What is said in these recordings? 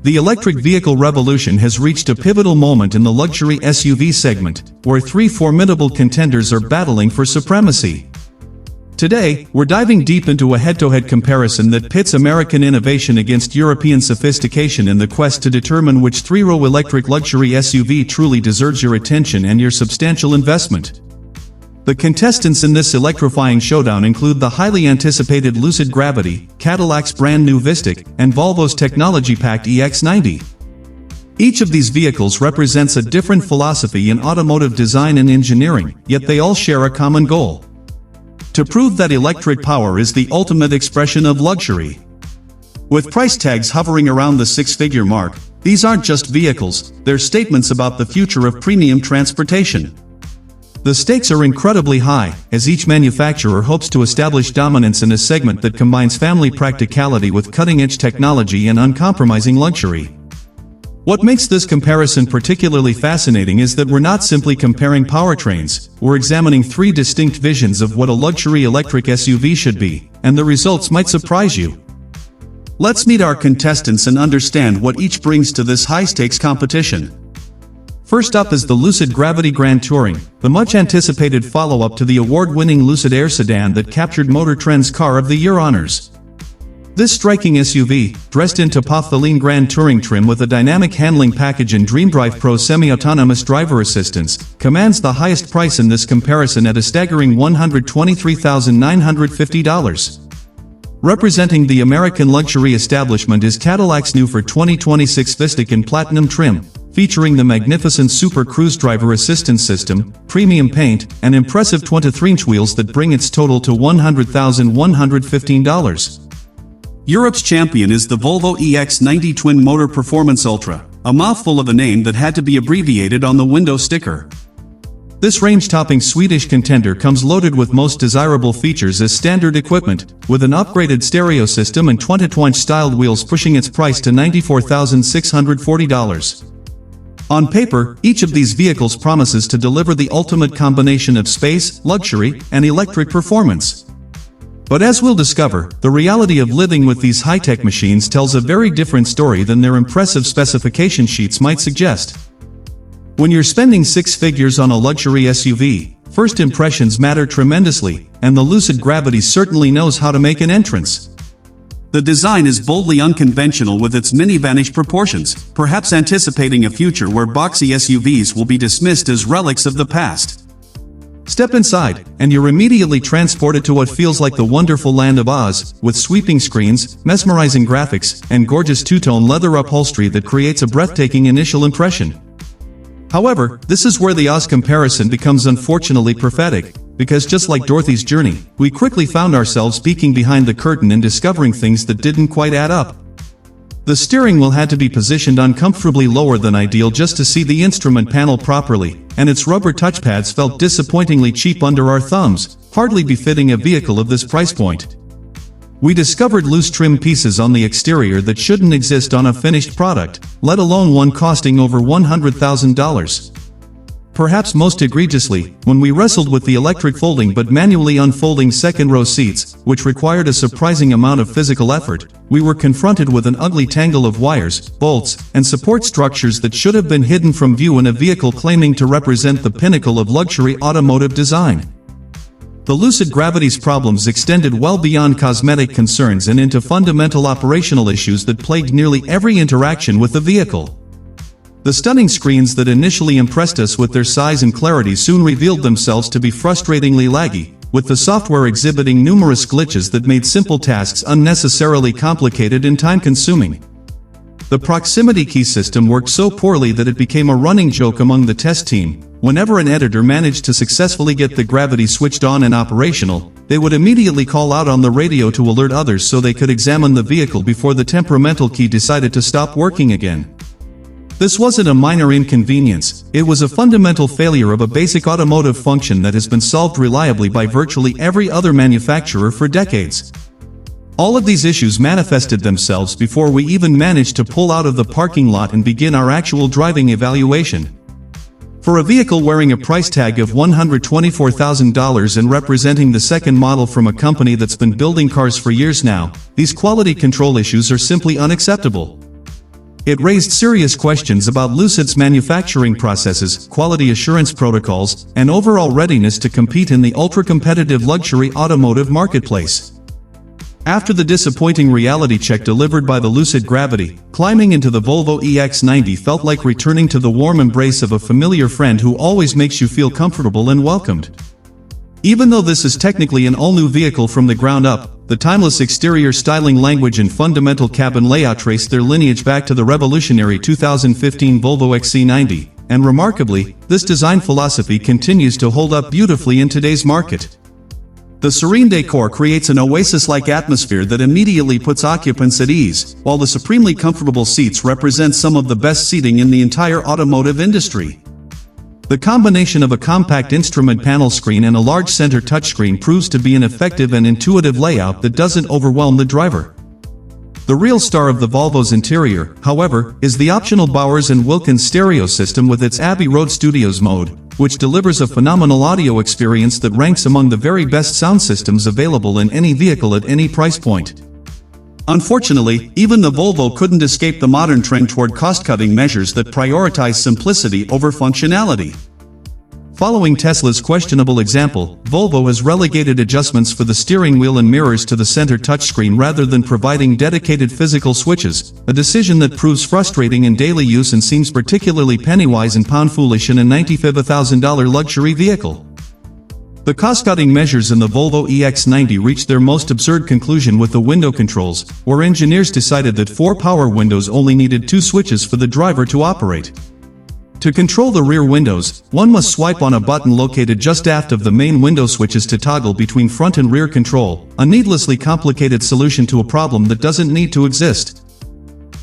The electric vehicle revolution has reached a pivotal moment in the luxury SUV segment, where three formidable contenders are battling for supremacy. Today, we're diving deep into a head-to-head comparison that pits American innovation against European sophistication in the quest to determine which three-row electric luxury SUV truly deserves your attention and your substantial investment. The contestants in this electrifying showdown include the highly anticipated Lucid Gravity, Cadillac's brand new Vistic, and Volvo's technology-packed EX90. Each of these vehicles represents a different philosophy in automotive design and engineering, yet they all share a common goal: to prove that electric power is the ultimate expression of luxury. With price tags hovering around the six-figure mark, these aren't just vehicles, they're statements about the future of premium transportation. The stakes are incredibly high, as each manufacturer hopes to establish dominance in a segment that combines family practicality with cutting-edge technology and uncompromising luxury. What makes this comparison particularly fascinating is that we're not simply comparing powertrains, we're examining three distinct visions of what a luxury electric SUV should be, and the results might surprise you. Let's meet our contestants and understand what each brings to this high-stakes competition. First up is the Lucid Gravity Grand Touring, the much-anticipated follow-up to the award-winning Lucid Air sedan that captured Motor Trend's Car of the Year honors. This striking SUV, dressed in topophthalene Grand Touring trim with a dynamic handling package and DreamDrive Pro semi-autonomous driver assistance, commands the highest price in this comparison at a staggering $123,950. Representing the American luxury establishment is Cadillac's new for 2026 Vistic in platinum trim, featuring the magnificent Super Cruise driver assistance system, premium paint, and impressive 23-inch wheels that bring its total to $100,115. Europe's champion is the Volvo EX90 Twin-Motor Performance Ultra, a mouthful of a name that had to be abbreviated on the window sticker. This range-topping Swedish contender comes loaded with most desirable features as standard equipment, with an upgraded stereo system and 22-inch styled wheels pushing its price to $94,640. On paper, each of these vehicles promises to deliver the ultimate combination of space, luxury, and electric performance. But as we'll discover, the reality of living with these high-tech machines tells a very different story than their impressive specification sheets might suggest. When you're spending six figures on a luxury SUV, first impressions matter tremendously, and the Lucid Gravity certainly knows how to make an entrance. The design is boldly unconventional with its minivanish proportions, perhaps anticipating a future where boxy SUVs will be dismissed as relics of the past. Step inside, and you're immediately transported to what feels like the wonderful land of Oz, with sweeping screens, mesmerizing graphics, and gorgeous two-tone leather upholstery that creates a breathtaking initial impression. However, this is where the Oz comparison becomes unfortunately prophetic, because just like Dorothy's journey, we quickly found ourselves peeking behind the curtain and discovering things that didn't quite add up. The steering wheel had to be positioned uncomfortably lower than ideal just to see the instrument panel properly, and its rubber touchpads felt disappointingly cheap under our thumbs, hardly befitting a vehicle of this price point. We discovered loose trim pieces on the exterior that shouldn't exist on a finished product, let alone one costing over $100,000. Perhaps most egregiously, when we wrestled with the electric folding but manually unfolding second-row seats, which required a surprising amount of physical effort, we were confronted with an ugly tangle of wires, bolts, and support structures that should have been hidden from view in a vehicle claiming to represent the pinnacle of luxury automotive design. The Lucid Gravity's problems extended well beyond cosmetic concerns and into fundamental operational issues that plagued nearly every interaction with the vehicle. The stunning screens that initially impressed us with their size and clarity soon revealed themselves to be frustratingly laggy, with the software exhibiting numerous glitches that made simple tasks unnecessarily complicated and time-consuming. The proximity key system worked so poorly that it became a running joke among the test team. Whenever an editor managed to successfully get the Gravity switched on and operational, they would immediately call out on the radio to alert others so they could examine the vehicle before the temperamental key decided to stop working again. This wasn't a minor inconvenience, it was a fundamental failure of a basic automotive function that has been solved reliably by virtually every other manufacturer for decades. All of these issues manifested themselves before we even managed to pull out of the parking lot and begin our actual driving evaluation. For a vehicle wearing a price tag of $124,000 and representing the second model from a company that's been building cars for years now, these quality control issues are simply unacceptable. It raised serious questions about Lucid's manufacturing processes, quality assurance protocols, and overall readiness to compete in the ultra-competitive luxury automotive marketplace. After the disappointing reality check delivered by the Lucid Gravity, climbing into the Volvo EX90 felt like returning to the warm embrace of a familiar friend who always makes you feel comfortable and welcomed. Even though this is technically an all-new vehicle from the ground up, the timeless exterior styling language and fundamental cabin layout trace their lineage back to the revolutionary 2015 Volvo XC90, and remarkably, this design philosophy continues to hold up beautifully in today's market. The serene decor creates an oasis-like atmosphere that immediately puts occupants at ease, while the supremely comfortable seats represent some of the best seating in the entire automotive industry. The combination of a compact instrument panel screen and a large center touchscreen proves to be an effective and intuitive layout that doesn't overwhelm the driver. The real star of the Volvo's interior, however, is the optional Bowers & Wilkins stereo system with its Abbey Road Studios mode, which delivers a phenomenal audio experience that ranks among the very best sound systems available in any vehicle at any price point. Unfortunately, even the Volvo couldn't escape the modern trend toward cost-cutting measures that prioritize simplicity over functionality. Following Tesla's questionable example, Volvo has relegated adjustments for the steering wheel and mirrors to the center touchscreen rather than providing dedicated physical switches, a decision that proves frustrating in daily use and seems particularly penny-wise and pound-foolish in a $95,000 luxury vehicle. The cost-cutting measures in the Volvo EX90 reached their most absurd conclusion with the window controls, where engineers decided that 4 power windows only needed 2 switches for the driver to operate. To control the rear windows, one must swipe on a button located just aft of the main window switches to toggle between front and rear control, a needlessly complicated solution to a problem that doesn't need to exist.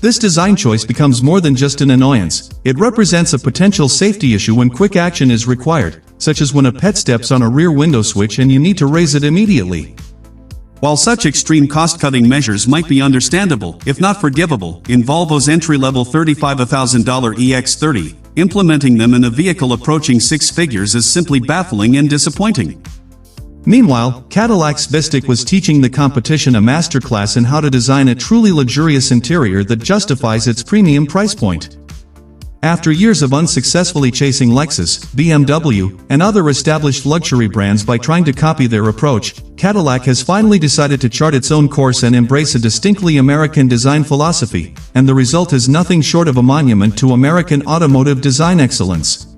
This design choice becomes more than just an annoyance, it represents a potential safety issue when quick action is required, such as when a pet steps on a rear window switch and you need to raise it immediately. While such extreme cost-cutting measures might be understandable, if not forgivable, in Volvo's entry-level $35,000 EX30, implementing them in a vehicle approaching 6 figures is simply baffling and disappointing. Meanwhile, Cadillac's Vistic was teaching the competition a masterclass in how to design a truly luxurious interior that justifies its premium price point. After years of unsuccessfully chasing Lexus, BMW, and other established luxury brands by trying to copy their approach, Cadillac has finally decided to chart its own course and embrace a distinctly American design philosophy, and the result is nothing short of a monument to American automotive design excellence.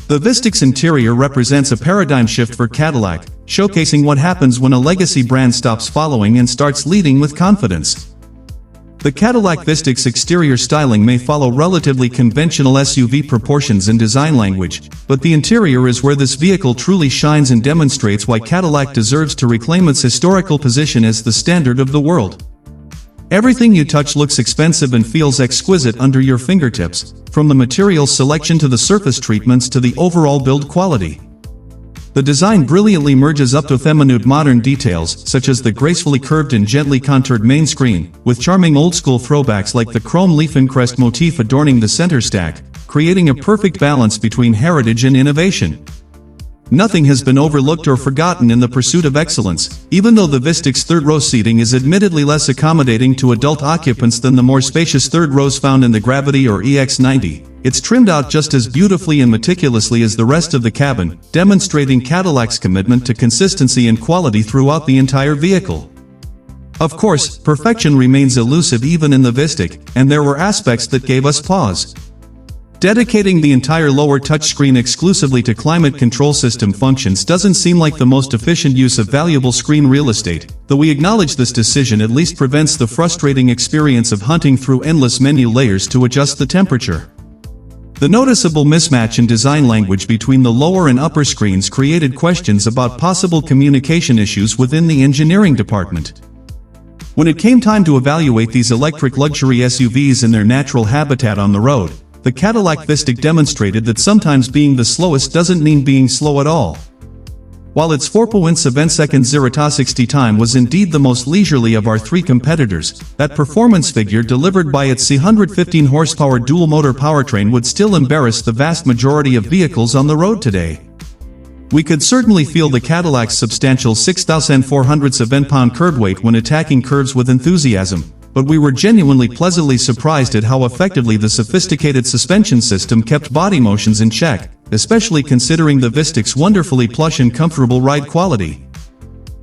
The Vistic's interior represents a paradigm shift for Cadillac, showcasing what happens when a legacy brand stops following and starts leading with confidence. The Cadillac Vistic's exterior styling may follow relatively conventional SUV proportions and design language, but the interior is where this vehicle truly shines and demonstrates why Cadillac deserves to reclaim its historical position as the standard of the world. Everything you touch looks expensive and feels exquisite under your fingertips, from the material selection to the surface treatments to the overall build quality. The design brilliantly merges up to feminine modern details, such as the gracefully curved and gently contoured main screen, with charming old-school throwbacks like the chrome leaf and crest motif adorning the center stack, creating a perfect balance between heritage and innovation. Nothing has been overlooked or forgotten in the pursuit of excellence, even though the Vistic's third-row seating is admittedly less accommodating to adult occupants than the more spacious third rows found in the Gravity or EX90. It's trimmed out just as beautifully and meticulously as the rest of the cabin, demonstrating Cadillac's commitment to consistency and quality throughout the entire vehicle. Of course, perfection remains elusive even in the Vistic, and there were aspects that gave us pause. Dedicating the entire lower touchscreen exclusively to climate control system functions doesn't seem like the most efficient use of valuable screen real estate, though we acknowledge this decision at least prevents the frustrating experience of hunting through endless menu layers to adjust the temperature. The noticeable mismatch in design language between the lower and upper screens created questions about possible communication issues within the engineering department. When it came time to evaluate these electric luxury SUVs in their natural habitat on the road, the Cadillac Vistic demonstrated that sometimes being the slowest doesn't mean being slow at all. While its 4.7 0-60 time was indeed the most leisurely of our 3 competitors, that performance figure delivered by its 115 horsepower dual-motor powertrain would still embarrass the vast majority of vehicles on the road today. We could certainly feel the Cadillac's substantial 6,400 pound curb weight when attacking curves with enthusiasm, but we were genuinely pleasantly surprised at how effectively the sophisticated suspension system kept body motions in check, especially considering the Vistic's wonderfully plush and comfortable ride quality.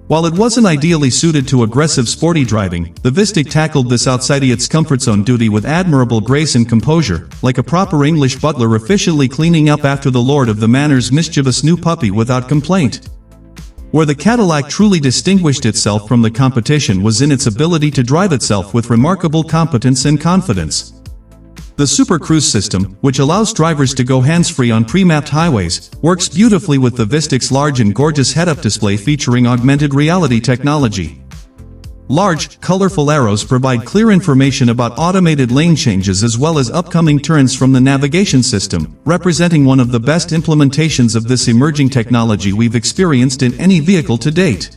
While it wasn't ideally suited to aggressive sporty driving, the Vistic tackled this outside its comfort zone duty with admirable grace and composure, like a proper English butler efficiently cleaning up after the lord of the manor's mischievous new puppy without complaint. Where the Cadillac truly distinguished itself from the competition was in its ability to drive itself with remarkable competence and confidence. The Super Cruise system, which allows drivers to go hands-free on pre-mapped highways, works beautifully with the Vistic's large and gorgeous head-up display featuring augmented reality technology. Large, colorful arrows provide clear information about automated lane changes as well as upcoming turns from the navigation system, representing one of the best implementations of this emerging technology we've experienced in any vehicle to date.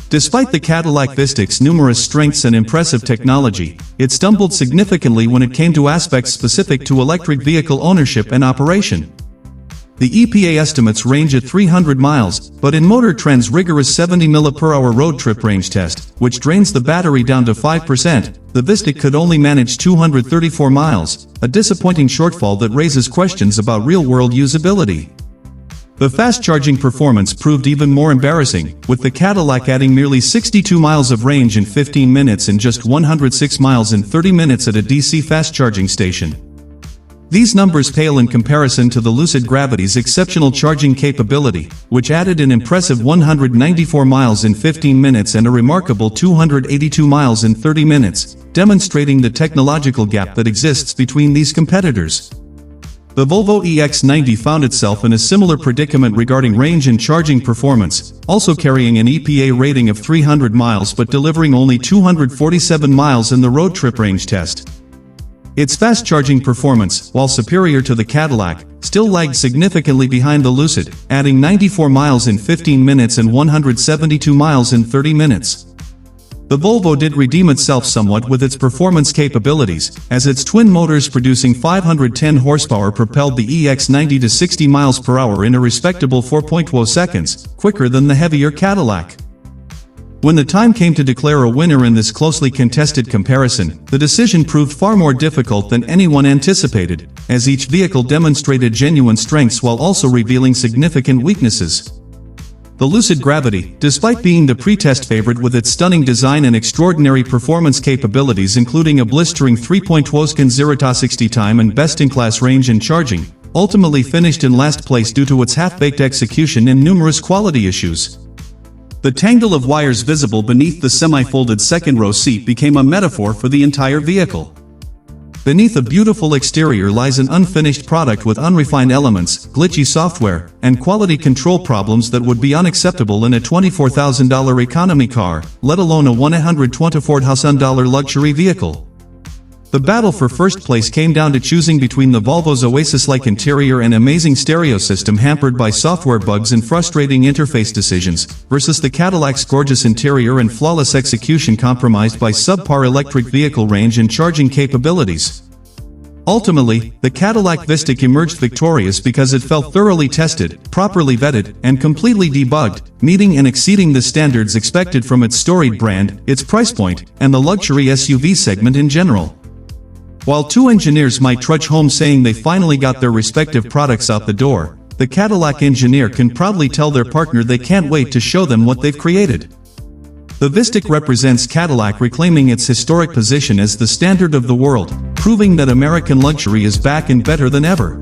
Despite the Cadillac Vistic's numerous strengths and impressive technology, it stumbled significantly when it came to aspects specific to electric vehicle ownership and operation. The EPA estimates range at 300 miles, but in Motor Trend's rigorous 70 mph road trip range test, which drains the battery down to 5%, the Vistic could only manage 234 miles, a disappointing shortfall that raises questions about real-world usability. The fast-charging performance proved even more embarrassing, with the Cadillac adding merely 62 miles of range in 15 minutes and just 106 miles in 30 minutes at a DC fast-charging station. These numbers pale in comparison to the Lucid Gravity's exceptional charging capability, which added an impressive 194 miles in 15 minutes and a remarkable 282 miles in 30 minutes, demonstrating the technological gap that exists between these competitors. The Volvo EX90 found itself in a similar predicament regarding range and charging performance, also carrying an EPA rating of 300 miles but delivering only 247 miles in the road trip range test. Its fast charging performance, while superior to the Cadillac, still lagged significantly behind the Lucid, adding 94 miles in 15 minutes and 172 miles in 30 minutes. The Volvo did redeem itself somewhat with its performance capabilities, as its twin motors producing 510 horsepower propelled the EX90 to 60 miles per hour in a respectable 4.0 seconds, quicker than the heavier Cadillac. When the time came to declare a winner in this closely contested comparison, the decision proved far more difficult than anyone anticipated, as each vehicle demonstrated genuine strengths while also revealing significant weaknesses. The Lucid Gravity, despite being the pre-test favorite with its stunning design and extraordinary performance capabilities including a blistering 3.0 seconds 0-60 time and best-in-class range and charging, ultimately finished in last place due to its half-baked execution and numerous quality issues. The tangle of wires visible beneath the semi-folded second-row seat became a metaphor for the entire vehicle. Beneath a beautiful exterior lies an unfinished product with unrefined elements, glitchy software, and quality control problems that would be unacceptable in a $24,000 economy car, let alone a $124,000 luxury vehicle. The battle for first place came down to choosing between the Volvo's oasis-like interior and amazing stereo system hampered by software bugs and frustrating interface decisions, versus the Cadillac's gorgeous interior and flawless execution compromised by subpar electric vehicle range and charging capabilities. Ultimately, the Cadillac Vistic emerged victorious because it felt thoroughly tested, properly vetted, and completely debugged, meeting and exceeding the standards expected from its storied brand, its price point, and the luxury SUV segment in general. While two engineers might trudge home saying they finally got their respective products out the door, the Cadillac engineer can proudly tell their partner they can't wait to show them what they've created. The Vistic represents Cadillac reclaiming its historic position as the standard of the world, proving that American luxury is back and better than ever.